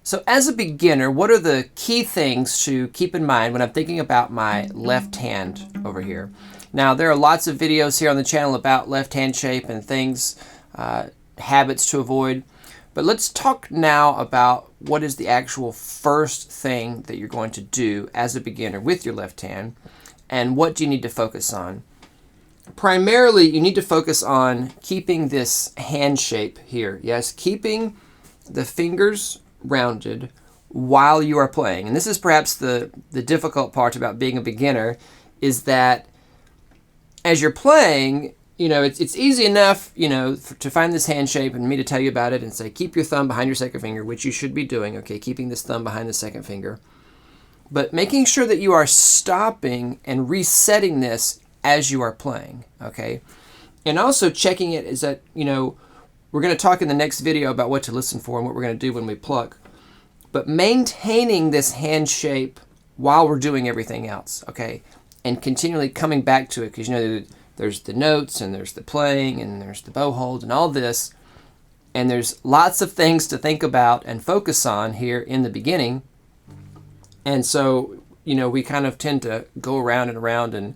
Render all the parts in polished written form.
So as a beginner, what are the key things to keep in mind when I'm thinking about my left hand over here? Now, there are lots of videos here on the channel about left hand shape and things, habits to avoid. But let's talk now about what is the actual first thing that you're going to do as a beginner with your left hand, and what do you need to focus on. Primarily, you need to focus on keeping this hand shape here. Yes, keeping the fingers rounded while you are playing. And this is perhaps the difficult part about being a beginner, is that as you're playing, you know, it's easy enough, you know, to find this hand shape and me to tell you about it and say, keep your thumb behind your second finger, which you should be doing, okay, keeping this thumb behind the second finger. But making sure that you are stopping and resetting this as you are playing, okay? And also checking it is that, you know, we're going to talk in the next video about what to listen for and what we're going to do when we pluck. But maintaining this hand shape while we're doing everything else, okay? And continually coming back to it, because, you know, there's the notes and there's the playing and there's the bow hold and all this. And there's lots of things to think about and focus on here in the beginning. And so, you know, we kind of tend to go around and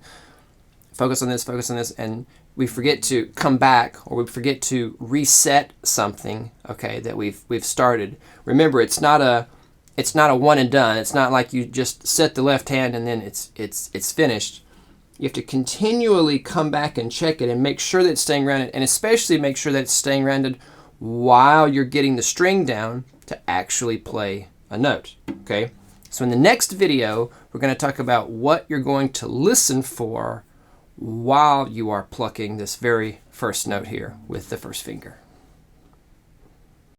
focus on this, and we forget to come back, or we forget to reset something, okay, that we've started. Remember, it's not a one and done. It's not like you just set the left hand and then it's finished. You have to continually come back and check it and make sure that it's staying rounded, and especially make sure that it's staying rounded while you're getting the string down to actually play a note, okay? So in the next video, we're going to talk about what you're going to listen for while you are plucking this very first note here with the first finger.